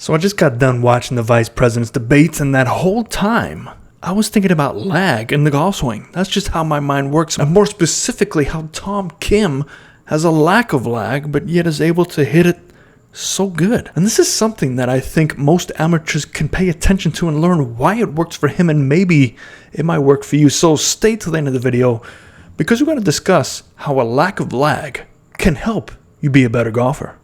So I just got done watching the vice president's debates, and that whole time, I was thinking about lag in the golf swing. That's just how my mind works, and more specifically, how Tom Kim has a lack of lag, but yet is able to hit it so good. And this is something that I think most amateurs can pay attention to and learn why it works for him, and maybe it might work for you. So stay till the end of the video, because we're going to discuss how a lack of lag can help you be a better golfer.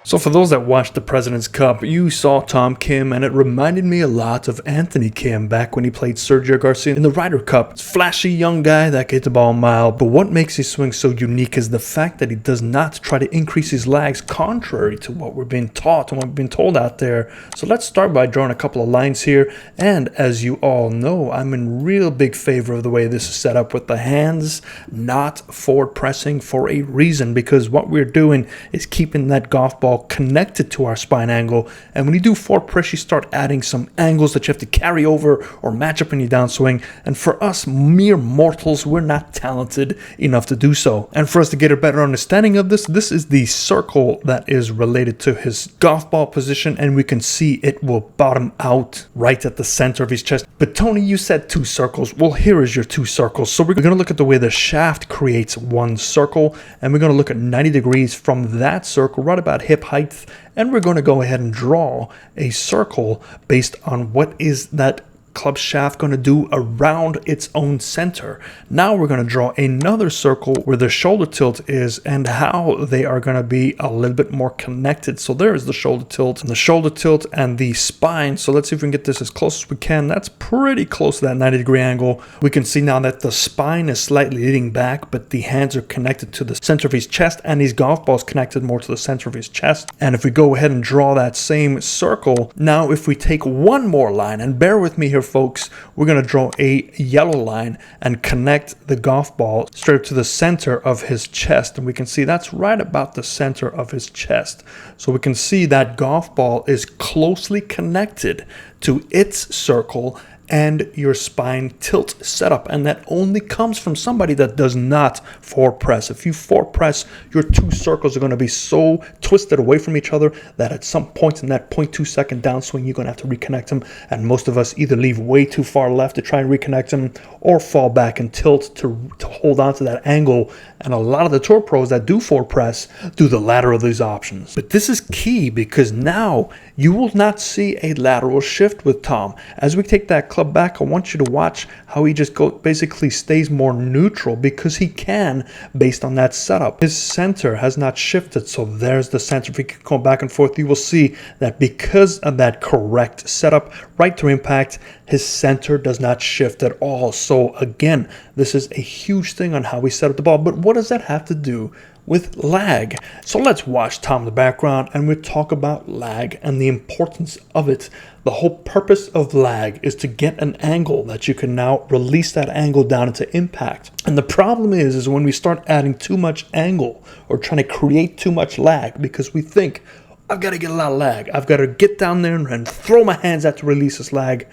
So for those that watched the President's Cup, you saw Tom Kim, and it reminded me a lot of Anthony Kim back when he played Sergio Garcia in the Ryder Cup. Flashy young guy that can hit the ball a mile, but what makes his swing so unique is the fact that he does not try to increase his lags, contrary to what we're being taught and what we're being told out there. So let's start by drawing a couple of lines here, and as you all know, I'm in real big favor of the way this is set up with the hands not forward pressing for a reason, because what we're doing is keeping that golf ball connected to our spine angle, and when you do forward press, you start adding some angles that you have to carry over or match up in your downswing, and for us mere mortals, we're not talented enough to do so. And for us to get a better understanding of this is the circle that is related to his golf ball position, and we can see it will bottom out right at the center of his chest. But Tony, you said two circles. Well, here is your two circles. So we're going to look at the way the shaft creates one circle, and we're going to look at 90 degrees from that circle right about hip height, and we're going to go ahead and draw a circle based on what is that club shaft going to do around its own center. Now we're going to draw another circle where the shoulder tilt is and how they are going to be a little bit more connected. So there is the shoulder tilt and the spine. So let's see if we can get this as close as we can. That's pretty close to that 90-degree angle. We can see now that the spine is slightly leaning back, but the hands are connected to the center of his chest, and his golf ball is connected more to the center of his chest. And if we go ahead and draw that same circle, now if we take one more line, and bear with me here folks, we're going to draw a yellow line and connect the golf ball straight to the center of his chest, and we can see that's right about the center of his chest. So we can see that golf ball is closely connected to its circle and your spine tilt setup, and that only comes from somebody that does not forward press. If you forward press, your two circles are going to be so twisted away from each other that at some point in that 0.2 second downswing, you're going to have to reconnect them, and most of us either leave way too far left to try and reconnect them or fall back and tilt to hold on to that angle. And a lot of the tour pros that do forward press do the latter of these options. But this is key, because now you will not see a lateral shift with Tom. As we take that club back, I want you to watch how he just basically stays more neutral, because he can based on that setup. His center has not shifted, so there's the center. If we can go back and forth, you will see that because of that correct setup, right through impact, his center does not shift at all. So again, this is a huge thing on how we set up the ball. But what does that have to do with lag? So let's watch Tom in the background, and we'll talk about lag and the importance of it. The whole purpose of lag is to get an angle that you can now release that angle down into impact. And the problem is when we start adding too much angle or trying to create too much lag, because we think, I've got to get a lot of lag, I've got to get down there and throw my hands out to release this lag.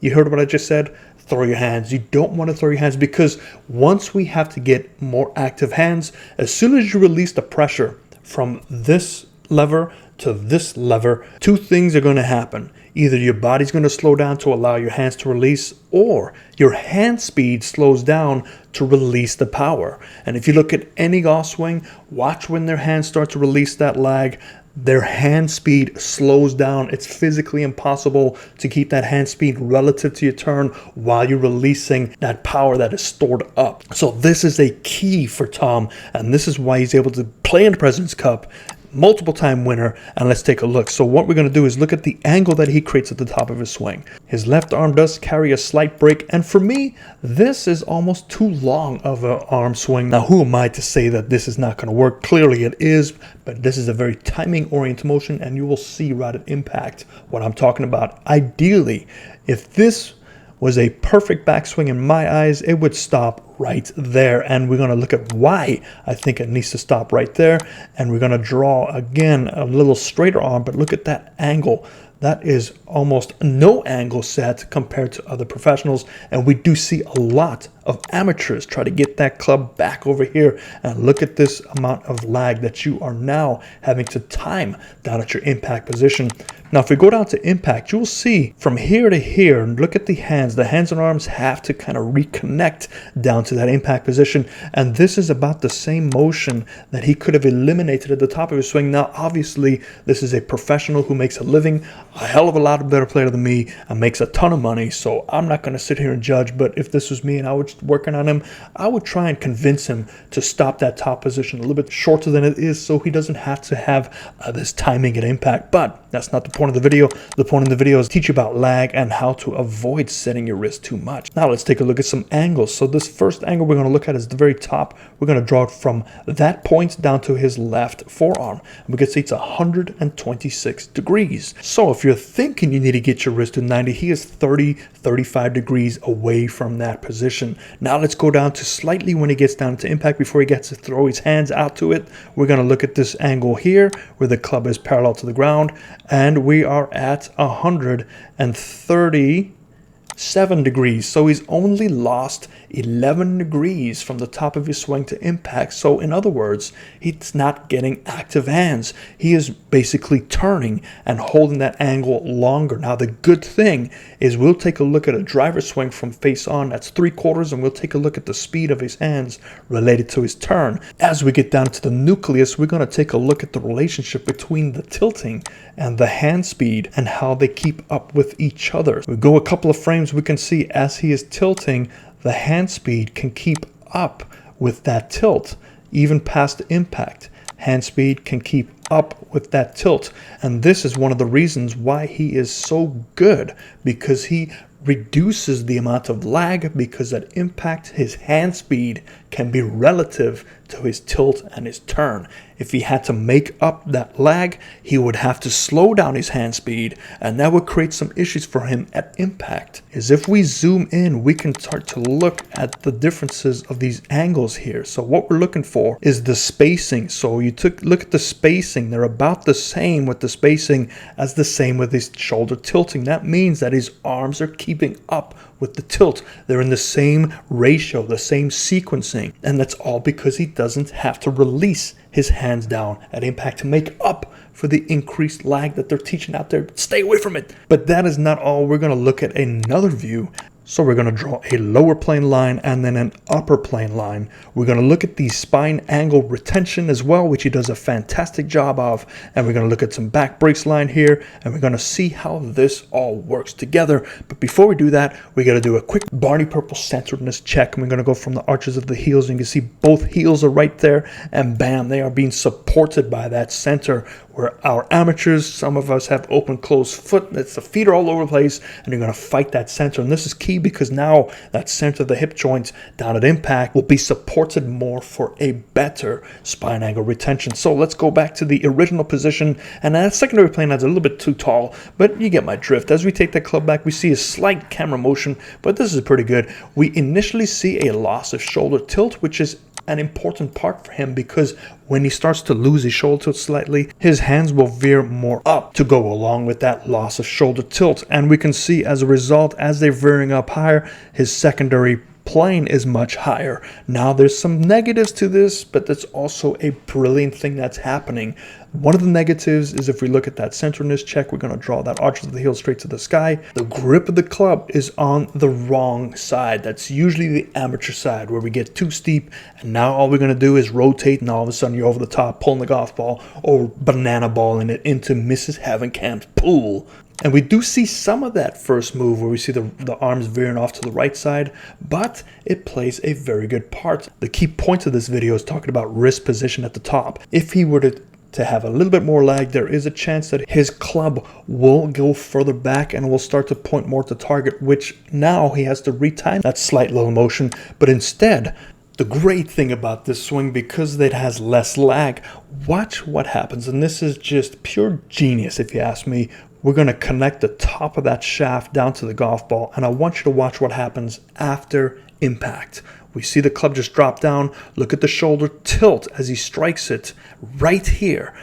You heard what I just said? Throw your hands. You don't want to throw your hands, because once we have to get more active hands, as soon as you release the pressure from this lever to this lever, two things are going to happen. Either your body's going to slow down to allow your hands to release, or your hand speed slows down to release the power. And if you look at any golf swing, watch when their hands start to release that lag, their hand speed slows down. It's physically impossible to keep that hand speed relative to your turn while you're releasing that power that is stored up. So this is a key for Tom, and this is why he's able to play in the President's Cup, multiple time winner. And let's take a look. So what we're going to do is look at the angle that he creates at the top of his swing. His left arm does carry a slight break, and for me, this is almost too long of an arm swing. Now, who am I to say that this is not going to work? Clearly it is, but this is a very timing oriented motion, and you will see right at impact what I'm talking about. Ideally, if this was a perfect backswing in my eyes, it would stop right there. And we're going to look at why I think it needs to stop right there. And we're going to draw again a little straighter arm, but look at that angle. That is almost no angle set compared to other professionals. And we do see a lot of amateurs try to get that club back over here. And look at this amount of lag that you are now having to time down at your impact position. Now, if we go down to impact, you'll see from here to here, look at the hands. The hands and arms have to kind of reconnect down to that impact position. And this is about the same motion that he could have eliminated at the top of his swing. Now, obviously, this is a professional who makes a living, a hell of a lot better player than me, and makes a ton of money. So I'm not going to sit here and judge. But if this was me and I was working on him, I would try and convince him to stop that top position a little bit shorter than it is so he doesn't have to have this timing at impact. But that's not the point of the video. The point of the video is to teach you about lag and how to avoid setting your wrist too much. Now let's take a look at some angles. So this first angle we're going to look at is the very top. We're going to draw it from that point down to his left forearm. And we can see it's 126 degrees. So if you're thinking you need to get your wrist to 90, he is 35 degrees away from that position. Now let's go down to slightly when he gets down to impact before he gets to throw his hands out to it. We're going to look at this angle here where the club is parallel to the ground, and we are at 137 degrees. So he's only lost 11 degrees from the top of his swing to impact. So in other words, he's not getting active hands. He is basically turning and holding that angle longer. Now the good thing is we'll take a look at a driver swing from face on. That's 3/4, and we'll take a look at the speed of his hands related to his turn. As we get down to the nucleus, we're going to take a look at the relationship between the tilting and the hand speed and how they keep up with each other. We go a couple of frames, we can see as he is tilting, the hand speed can keep up with that tilt, even past impact. Hand speed can keep up with that tilt. And this is one of the reasons why he is so good, because he reduces the amount of lag, because at impact his hand speed can be relative to his tilt and his turn. If he had to make up that lag, he would have to slow down his hand speed, and that would create some issues for him at impact. Is if we zoom in, we can start to look at the differences of these angles here. So what we're looking for is the spacing. So you look at the spacing, they're about the same with the spacing as the same with his shoulder tilting. That means that his arms are keeping up with the tilt. They're in the same ratio, the same sequencing, and that's all because he doesn't have to release his hands down at impact to make up for the increased lag that they're teaching out there. Stay away from it. But that is not all. We're going to look at another view. So we're going to draw a lower plane line and then an upper plane line. We're going to look at the spine angle retention as well, which he does a fantastic job of. And we're going to look at some back brace line here, and we're going to see how this all works together. But before we do that, we got to do a quick Barney Purple centeredness check. And we're going to go from the arches of the heels, and you can see both heels are right there, and bam, they are being supported by that center. Where our amateurs, some of us have open closed foot, the feet are all over the place, and you're going to fight that center. And this is key because now that center of the hip joint down at impact will be supported more for a better spine angle retention. So let's go back to the original position, and that secondary plane line's a little bit too tall, but you get my drift. As we take that club back, we see a slight camera motion, but this is pretty good. We initially see a loss of shoulder tilt, which is an important part for him, because when he starts to lose his shoulder tilt slightly, his hands will veer more up to go along with that loss of shoulder tilt. And we can see as a result, as they're veering up higher, his secondary plane is much higher. Now there's some negatives to this, but that's also a brilliant thing that's happening. One of the negatives is if we look at that centeredness check, we're going to draw that arches of the heel straight to the sky. The grip of the club is on the wrong side. That's usually the amateur side where we get too steep, and now all we're going to do is rotate, and all of a sudden you're over the top pulling the golf ball or banana balling it into Mrs. Havenkamp's pool. And we do see some of that first move where we see the arms veering off to the right side, but it plays a very good part. The key point of this video is talking about wrist position at the top. If he were to have a little bit more lag, there is a chance that his club will go further back and will start to point more to target, which now he has to retime that slight little motion. But instead, the great thing about this swing, because it has less lag, watch what happens. And this is just pure genius if you ask me. We're going to connect the top of that shaft down to the golf ball, and I want you to watch what happens after impact. We see the club just drop down. Look at the shoulder tilt as he strikes it right here.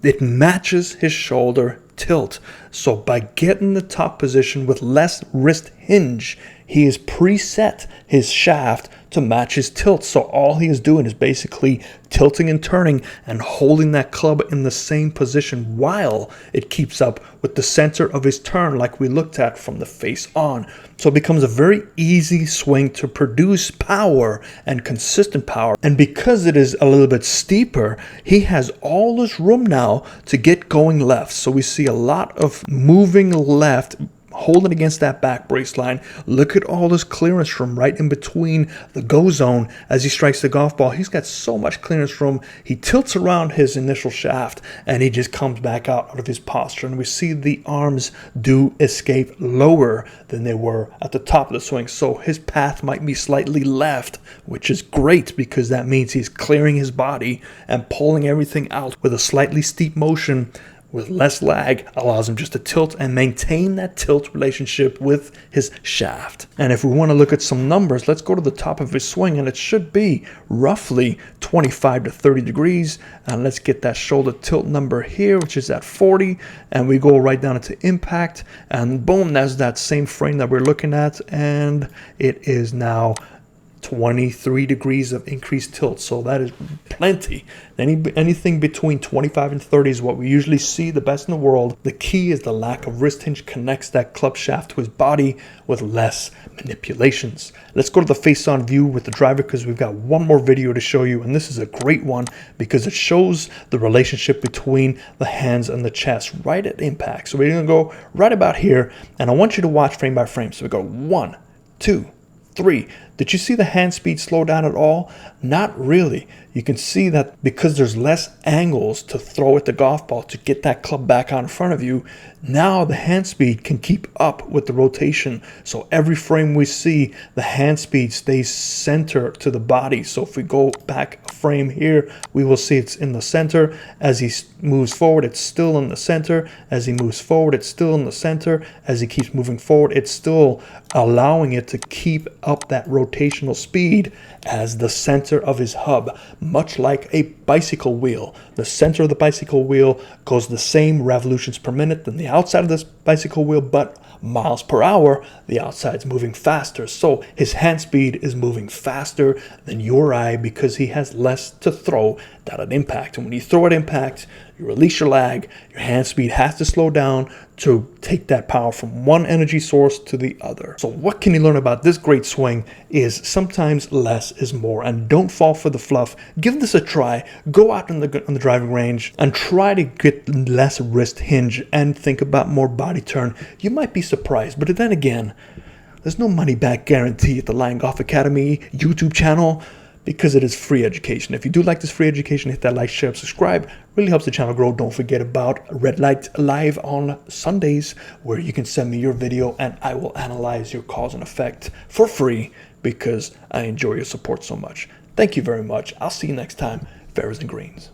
It matches his shoulder tilt. So by getting the top position with less wrist hinge, he has preset his shaft to match his tilt. So all he is doing is basically tilting and turning and holding that club in the same position while it keeps up with the center of his turn, like we looked at from the face on. So it becomes a very easy swing to produce power and consistent power. And because it is a little bit steeper, he has all this room now to get going left. So we see a lot of moving left, holding against that back brace line. Look at all this clearance room right in between the go zone as he strikes the golf ball. He's got so much clearance room. He tilts around his initial shaft and he just comes back out of his posture. And we see the arms do escape lower than they were at the top of the swing. So his path might be slightly left, which is great because that means he's clearing his body and pulling everything out with a slightly steep motion. With less lag, allows him just to tilt and maintain that tilt relationship with his shaft. And if we want to look at some numbers, let's go to the top of his swing, and it should be roughly 25 to 30 degrees. And let's get that shoulder tilt number here, which is at 40, and we go right down into impact, and boom, that's that same frame that we're looking at, and it is now 23 degrees of increased tilt. So that is plenty. Anything between 25 and 30 is what we usually see, the best in the world. The key is the lack of wrist hinge connects that club shaft to his body with less manipulations. Let's go to the face-on view with the driver because we've got one more video to show you, and this is a great one because it shows the relationship between the hands and the chest right at impact. So we're going to go right about here, and I want you to watch frame by frame. So we go 1, 2, 3. Did you see the hand speed slow down at all? Not really. You can see that because there's less angles to throw at the golf ball to get that club back out in front of you, now the hand speed can keep up with the rotation. So every frame we see, the hand speed stays center to the body. So if we go back a frame here, we will see it's in the center. As he moves forward, it's still in the center. As he moves forward, it's still in the center. As he keeps moving forward, it's still allowing it to keep up that rotational speed as the center of his hub, much like a bicycle wheel. The center of the bicycle wheel goes the same revolutions per minute than the outside of this bicycle wheel, but miles per hour, the outside's moving faster. So his hand speed is moving faster than your eye because he has less to throw down at impact. And when you throw at impact, you release your lag, your hand speed has to slow down to take that power from one energy source to the other. So what can you learn about this great swing is sometimes less is more, and don't fall for the fluff. Give this a try. Go out on the driving range and try to get less wrist hinge and think about more body turn. You might be surprised, but then again, there's no money back guarantee at the Lion Golf Academy YouTube channel, because it is free education. If you do like this free education, hit that like, share, subscribe. Really helps the channel grow. Don't forget about Red Light Live on Sundays, where you can send me your video and I will analyze your cause and effect for free because I enjoy your support so much. Thank you very much. I'll see you next time. Fairways and greens.